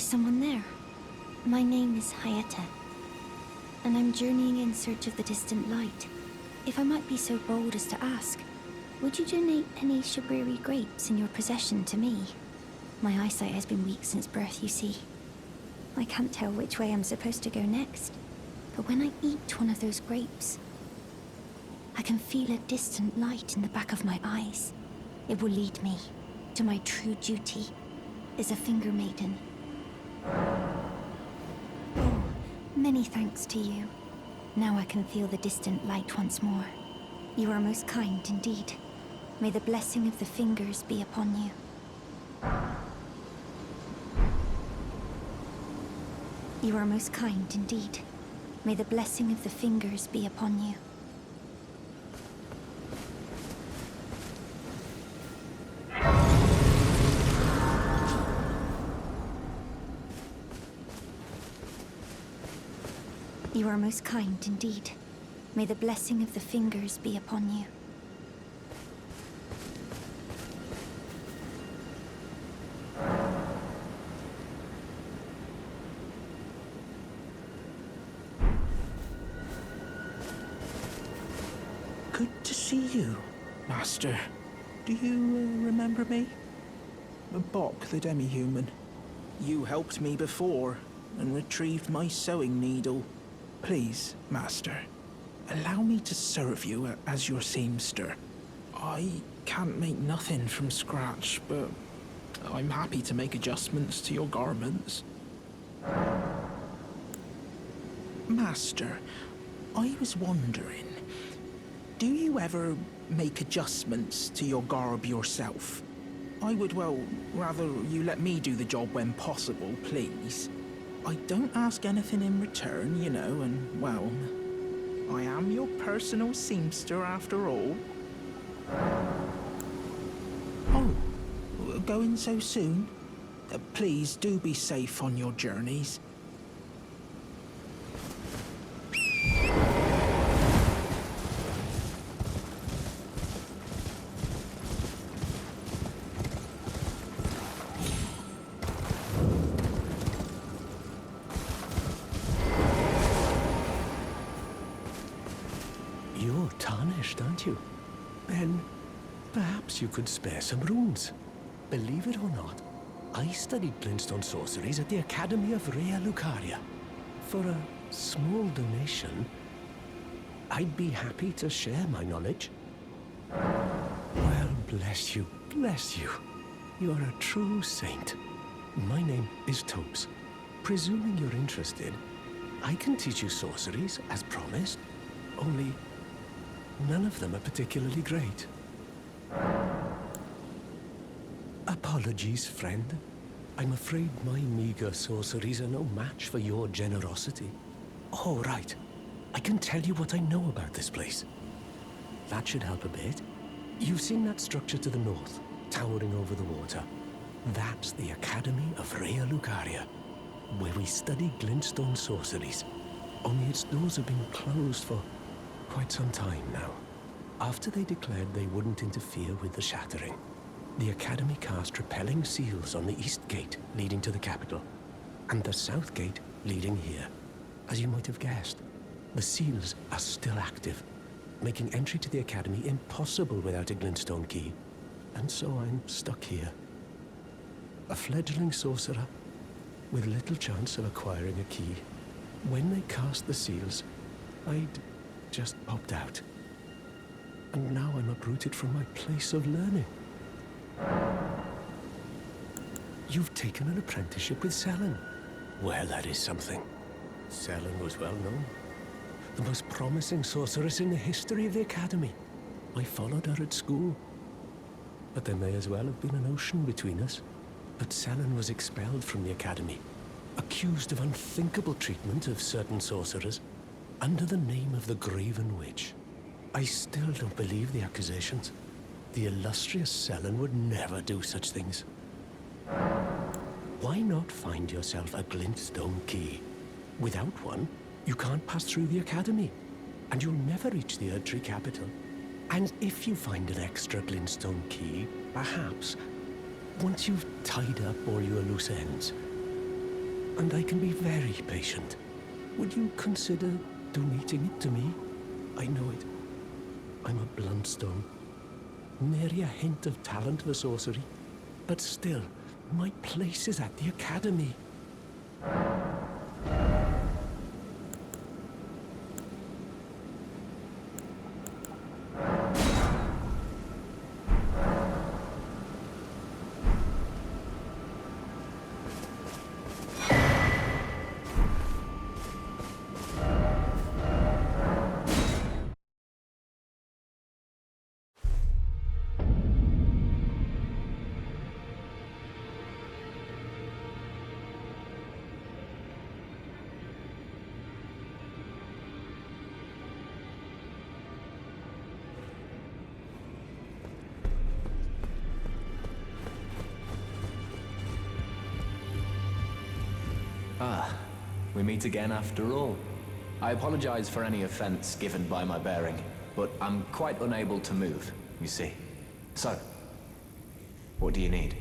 someone there. My name is Hayata, and I'm journeying in search of the distant light. If I might be so bold as to ask, would you donate any Shabriri grapes in your possession to me? My eyesight has been weak since birth, you see. I can't tell which way I'm supposed to go next, but when I eat one of those grapes, I can feel a distant light in the back of my eyes. It will lead me to my true duty as a finger maiden. Oh, many thanks to you. Now I can feel the distant light once more. You are most kind indeed. May the blessing of the fingers be upon you. You are most kind indeed. May the blessing of the fingers be upon you. You are most kind indeed. May the blessing of the fingers be upon you. Good to see you, Master. Do you remember me? Bok, the demi-human. You helped me before and retrieved my sewing needle. Please, Master, allow me to serve you as your seamster. I can't make nothing from scratch, but I'm happy to make adjustments to your garments. Master, I was wondering, do you ever make adjustments to your garb yourself? I would, well, rather you let me do the job when possible, please. I don't ask anything in return, you know, and, well, I am your personal seamster after all. Oh, going so soon? Please do be safe on your journeys. You're tarnished, aren't you? Then perhaps you could spare some runes. Believe it or not, I studied glintstone sorceries at the Academy of Rea Lucaria. For a small donation, I'd be happy to share my knowledge. Well, bless you, bless you. You're a true saint. My name is Topes. Presuming you're interested, I can teach you sorceries, as promised. Only none of them are particularly great. Apologies, friend. I'm afraid my meager sorceries are no match for your generosity. Oh, right. I can tell you what I know about this place. That should help a bit. You've seen that structure to the north, towering over the water. That's the Academy of Rea Lucaria, where we study glintstone sorceries. Only its doors have been closed for quite some time now. After they declared they wouldn't interfere with the shattering, the Academy cast repelling seals on the east gate leading to the capital, and the south gate leading here. As you might have guessed, the seals are still active, making entry to the Academy impossible without a glintstone key. And so I'm stuck here. A fledgling sorcerer with little chance of acquiring a key. When they cast the seals, I'd just popped out. And now I'm uprooted from my place of learning. You've taken an apprenticeship with Selen. Well, that is something. Selen was well known. The most promising sorceress in the history of the Academy. I followed her at school. But there may as well have been an ocean between us. But Selen was expelled from the Academy, accused of unthinkable treatment of certain sorcerers, under the name of the Graven Witch. I still don't believe the accusations. The illustrious Selen would never do such things. Why not find yourself a glintstone key? Without one, you can't pass through the Academy, and you'll never reach the Erdtree capital. And if you find an extra glintstone key, perhaps, once you've tied up all your loose ends, and I can be very patient. Would you consider donating it to me? I know it. I'm a bluntstone. Nary a hint of talent for sorcery. But still, my place is at the academy. Ah, we meet again after all. I apologize for any offense given by my bearing, but I'm quite unable to move, you see. So, what do you need?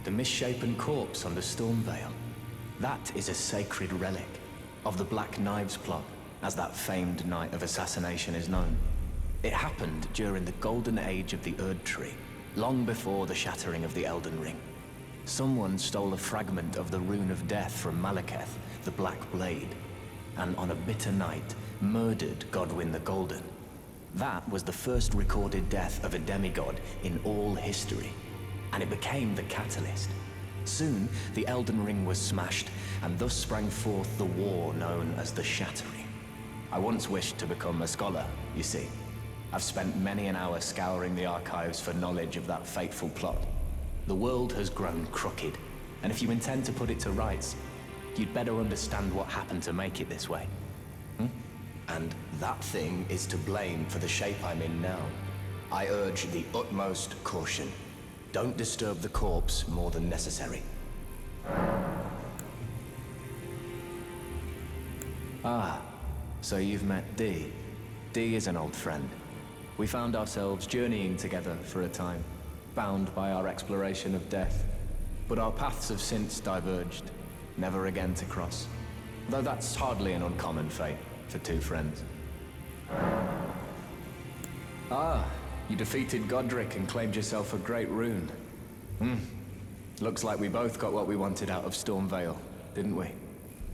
The misshapen corpse under Stormvale. That is a sacred relic of the Black Knives plot, as that famed night of assassination is known. It happened during the golden age of the Erd Tree, long before the shattering of the Elden Ring. Someone stole a fragment of the Rune of Death from Malekith, the Black Blade, and on a bitter night, murdered Godwyn the Golden. That was the first recorded death of a demigod in all history, and it became the catalyst. Soon, the Elden Ring was smashed, and thus sprang forth the war known as the Shattering. I once wished to become a scholar, you see. I've spent many an hour scouring the archives for knowledge of that fateful plot. The world has grown crooked, and if you intend to put it to rights, you'd better understand what happened to make it this way. And that thing is to blame for the shape I'm in now. I urge the utmost caution. Don't disturb the corpse more than necessary. Ah, so you've met Dee. Dee is an old friend. We found ourselves journeying together for a time, bound by our exploration of death. But our paths have since diverged, never again to cross. Though that's hardly an uncommon fate for two friends. Ah, you defeated Godric and claimed yourself a great rune. Looks like we both got what we wanted out of Stormvale, didn't we?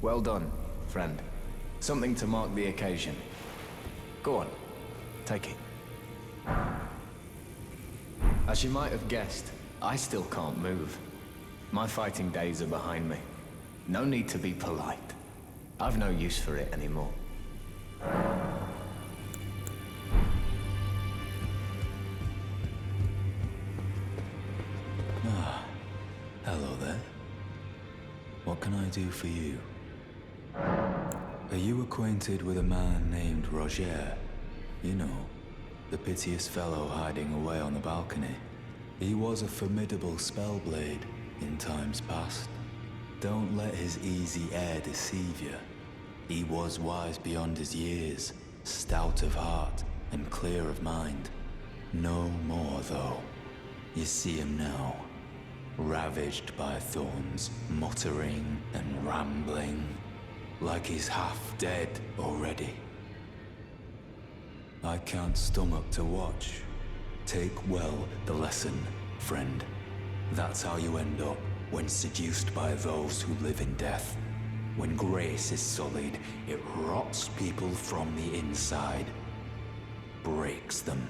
Well done, friend. Something to mark the occasion. Go on, take it. As you might have guessed, I still can't move. My fighting days are behind me. No need to be polite. I've no use for it anymore. Hello there. What can I do for you? Are you acquainted with a man named Roger? You know, the piteous fellow hiding away on the balcony. He was a formidable spellblade in times past. Don't let his easy air deceive you. He was wise beyond his years, stout of heart and clear of mind. No more, though. You see him now, ravaged by thorns, muttering and rambling, like he's half dead already. I can't stomach to watch. Take well the lesson, friend. That's how you end up when seduced by those who live in death. When grace is sullied, it rots people from the inside, breaks them.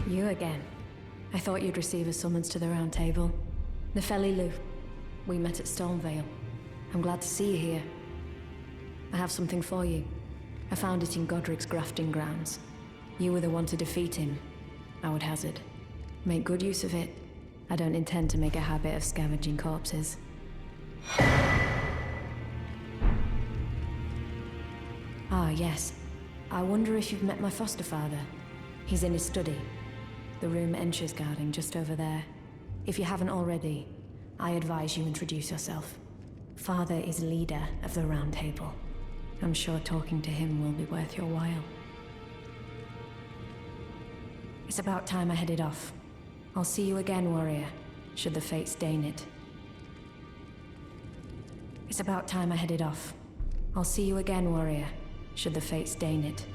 You again. I thought you'd receive a summons to the Round Table. Nefeli Lu. We met at Stormvale. I'm glad to see you here. I have something for you. I found it in Godric's grafting grounds. You were the one to defeat him, I would hazard. Make good use of it. I don't intend to make a habit of scavenging corpses. Ah, yes. I wonder if you've met my foster father. He's in his study. the room Encher's guarding just over there. If you haven't already, I advise you introduce yourself. Father is leader of the Round Table. I'm sure talking to him will be worth your while. It's about time I headed off. I'll see you again, warrior, should the fates deign it. It's about time I headed off. I'll see you again, warrior, should the fates deign it.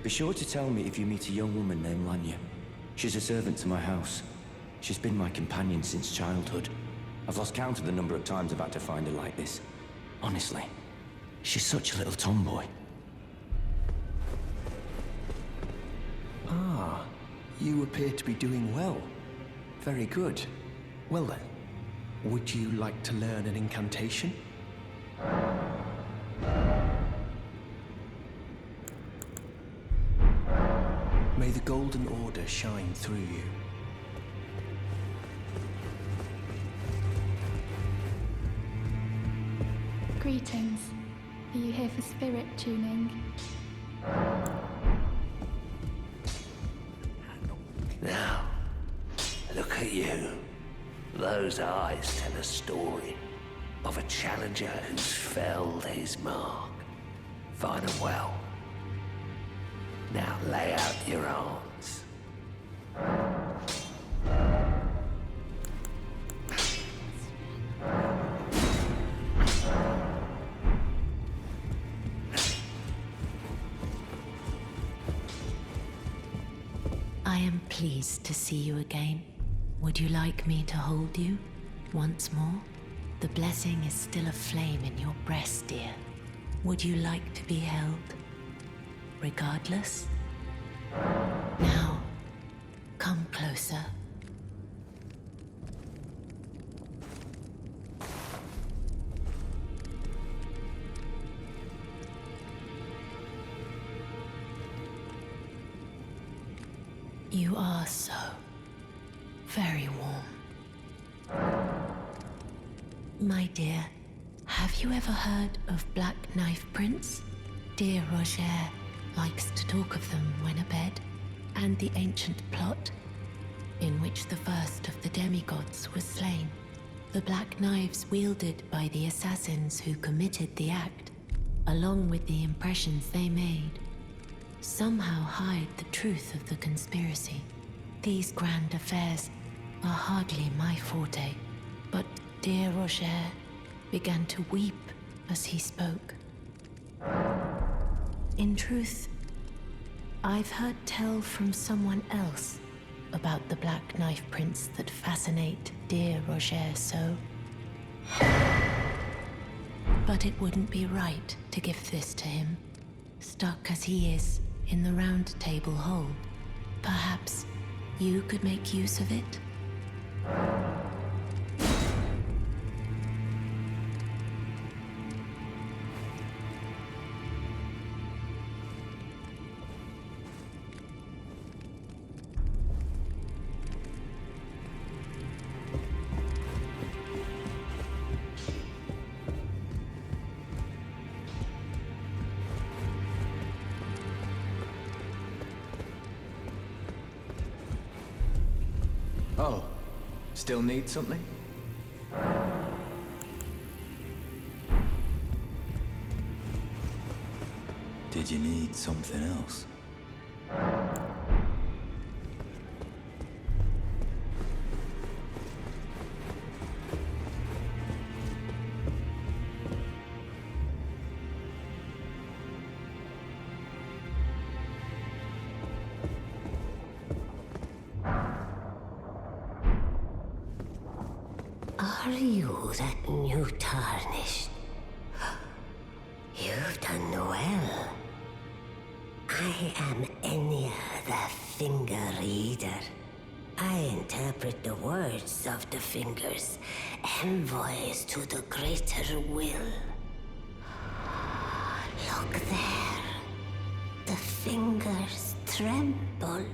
Be sure to tell me if you meet a young woman named Lanya. She's a servant to my house. She's been my companion since childhood. I've lost count of the number of times I've had to find her like this. Honestly, she's such a little tomboy. Ah, you appear to be doing well. Very good. Well then, would you like to learn an incantation? May the Golden Order shine through you. Greetings. Are you here for spirit tuning? Now, look at you. Those eyes tell a story of a challenger who's felled his mark. Find them well. Now lay out your arms. I am pleased to see you again. Would you like me to hold you once more? The blessing is still aflame in your breast, dear. Would you like to be held? Regardless? Now, come closer. You are so very warm. My dear, have you ever heard of Black Knife Prince? Dear Roger likes to talk of them when abed, and the ancient plot in which the first of the demigods was slain. The black knives wielded by the assassins who committed the act, along with the impressions they made, somehow hide the truth of the conspiracy. These grand affairs are hardly my forte, but dear Roger began to weep as he spoke. In truth, I've heard tell from someone else about the Black Knife Prince that fascinate dear Roger so. But it wouldn't be right to give this to him, stuck as he is in the Round Table hold. Perhaps you could make use of it? Oh, still need something? Did you need something else? Are you that new tarnished? You've done well. I am Enya the Finger Reader. I interpret the words of the fingers, envoys to the greater will. Look there. The fingers tremble.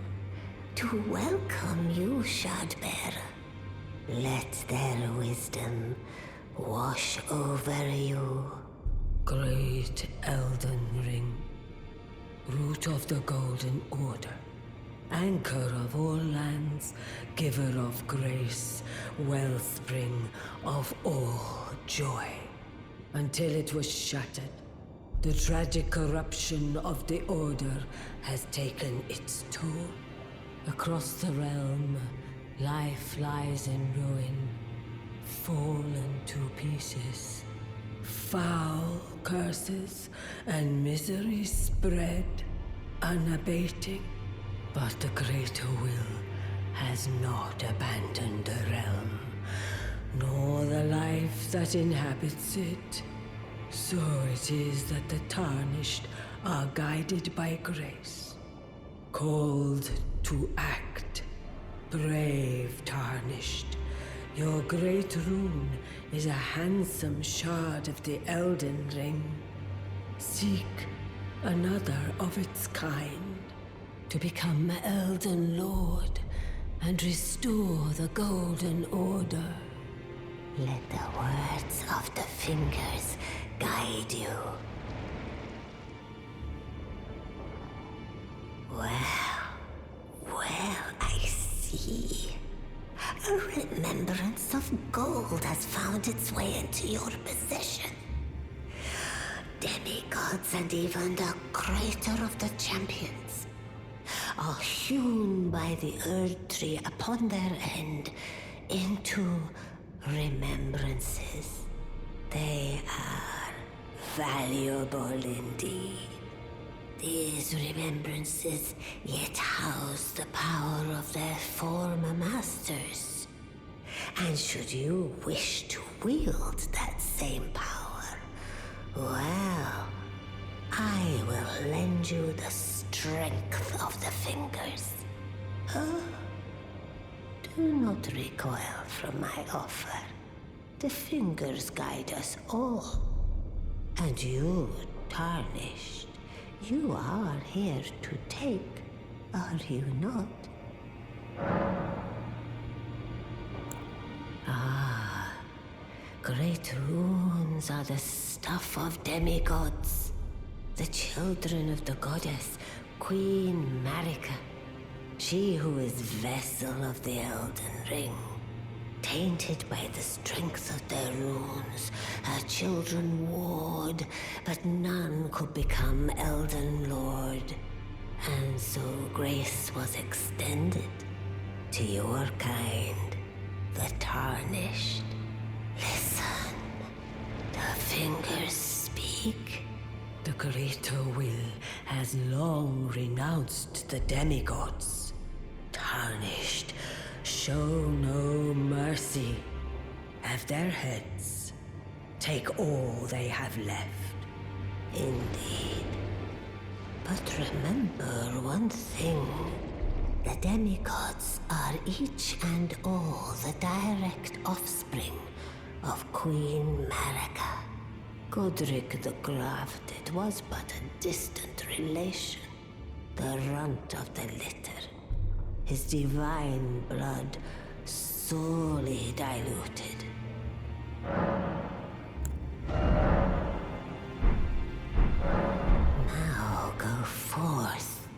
to welcome you, Shardbearer. Let their wisdom wash over you. Great Elden Ring, root of the Golden Order, anchor of all lands, giver of grace, wellspring of all joy. Until it was shattered, the tragic corruption of the Order has taken its toll. Across the realm, life lies in ruin, fallen to pieces. Foul curses and misery spread, unabating. But the greater will has not abandoned the realm, nor the life that inhabits it. So it is that the Tarnished are guided by grace, called to act. Brave Tarnished, your great rune is a handsome shard of the Elden Ring. Seek another of its kind to become Elden Lord and restore the Golden Order. Let the words of the fingers guide you. Well, I see. A remembrance of gold has found its way into your possession. Demigods and even the creator of the champions are hewn by the Earth Tree upon their end into remembrances. They are valuable indeed. These remembrances yet house the power of their former masters. And should you wish to wield that same power, well, I will lend you the strength of the fingers. Oh, do not recoil from my offer. The fingers guide us all. And you, Tarnished, you are here to take, are you not? Ah, great runes are the stuff of demigods, the children of the goddess, Queen Marika, she who is vessel of the Elden Ring. Tainted by the strength of their runes, her children warred, but none could become Elden Lord. And so grace was extended to your kind, the Tarnished. Listen, the fingers speak. The greater will has long renounced the demigods. Tarnished, show no mercy. Have their heads. Take all they have left. Indeed. But remember one thing. The demigods are each and all the direct offspring of Queen Marika. Godric the Grafted was but a distant relation, the runt of the litter. His divine blood sorely diluted. Now go forth.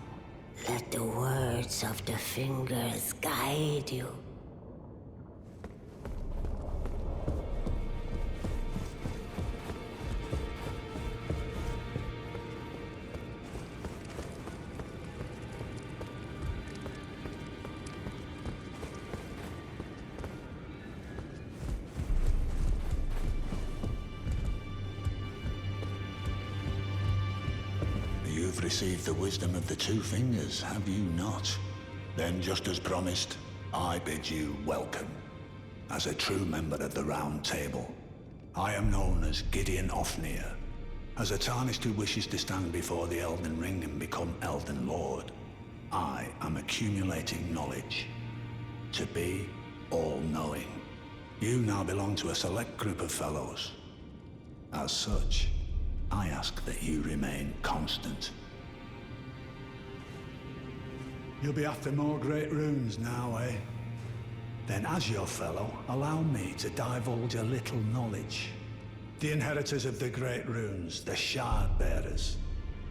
Let the words of the fingers guide you. You've received the wisdom of the two fingers, have you not? Then, just as promised, I bid you welcome. As a true member of the Round Table, I am known as Gideon Ofnir. As a Tarnished who wishes to stand before the Elden Ring and become Elden Lord, I am accumulating knowledge. To be all-knowing. You now belong to a select group of fellows. As such, I ask that you remain constant. You'll be after more great runes now, eh? Then as your fellow, allow me to divulge a little knowledge. The inheritors of the great runes, the Shard Bearers.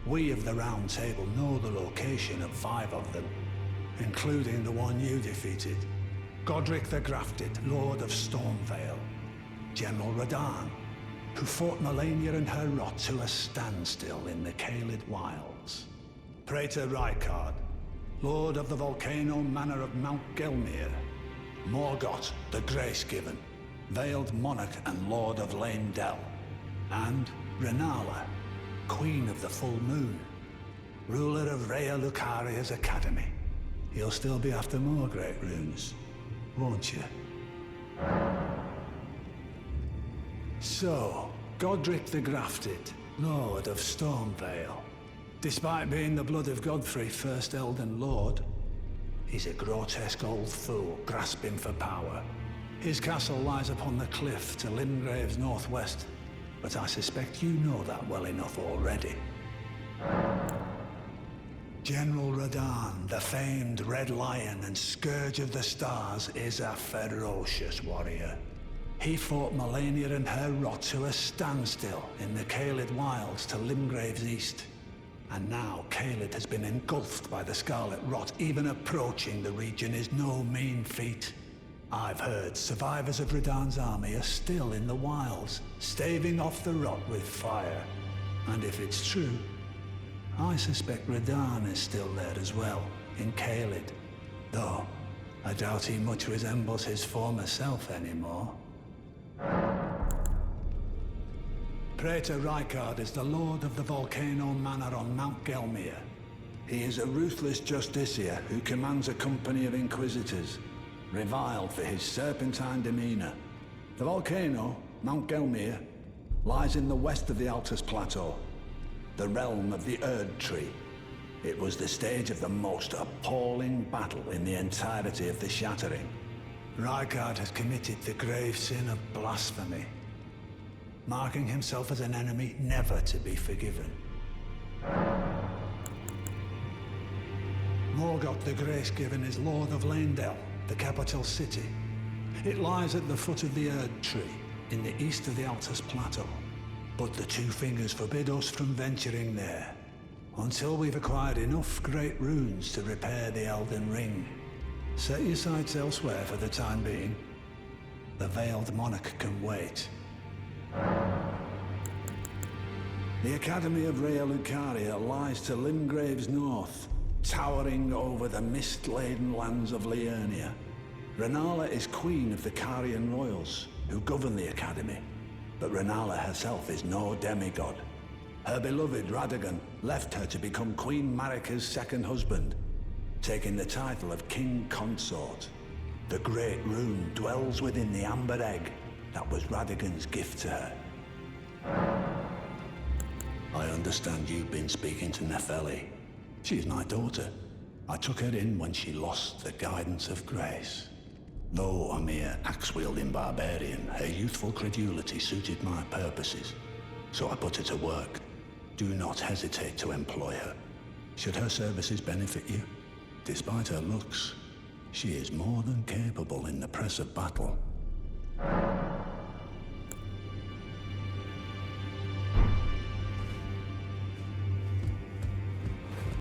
We of the Round Table know the location of 5 of them, including the one you defeated. Godric the Grafted, Lord of Stormvale. General Radahn, who fought Melania and her rot to a standstill in the Caelid Wilds. Praetor Rykard, Lord of the Volcano Manor of Mount Gelmir. Morgoth the Grace-Given, Veiled Monarch and Lord of Leyndell. And Renala, Queen of the Full Moon, ruler of Rhea Lucaria's Academy. You'll still be after more great runes, won't you? So, Godric the Grafted, Lord of Stormvale. Despite being the blood of Godfrey, first Elden Lord, he's a grotesque old fool grasping for power. His castle lies upon the cliff to Limgrave's northwest, but I suspect you know that well enough already. General Radahn, the famed Red Lion and Scourge of the Stars, is a ferocious warrior. He fought Melania and her rot to a standstill in the Caelid Wilds to Limgrave's east. And now Caelid has been engulfed by the Scarlet Rot. Even approaching the region is no mean feat. I've heard survivors of Radahn's army are still in the wilds, staving off the rot with fire. And if it's true, I suspect Radahn is still there as well, in Caelid. Though, I doubt he much resembles his former self anymore. Praetor Rykard is the Lord of the Volcano Manor on Mount Gelmir. He is a ruthless justiciar who commands a company of inquisitors, reviled for his serpentine demeanor. The volcano, Mount Gelmir, lies in the west of the Altus Plateau, the realm of the Erd Tree. It was the stage of the most appalling battle in the entirety of the Shattering. Rykard has committed the grave sin of blasphemy, marking himself as an enemy never to be forgiven. Morgoth the Grace-Given is Lord of Leyndell, the capital city. It lies at the foot of the Erd Tree, in the east of the Altus Plateau. But the Two Fingers forbid us from venturing there, until we've acquired enough great runes to repair the Elden Ring. Set your sights elsewhere for the time being. The Veiled Monarch can wait. The Academy of Rhea Lucaria lies to Limgrave's north, towering over the mist-laden lands of Liurnia. Renala is queen of the Carian royals, who govern the Academy. But Renala herself is no demigod. Her beloved Radagon left her to become Queen Marika's second husband, taking the title of King Consort. The Great Rune dwells within the Amber Egg that was Radagon's gift to her. I understand you've been speaking to Nefeli. She is my daughter. I took her in when she lost the guidance of grace. Though a mere axe-wielding barbarian, her youthful credulity suited my purposes. So I put her to work. Do not hesitate to employ her. Should her services benefit you, despite her looks, she is more than capable in the press of battle.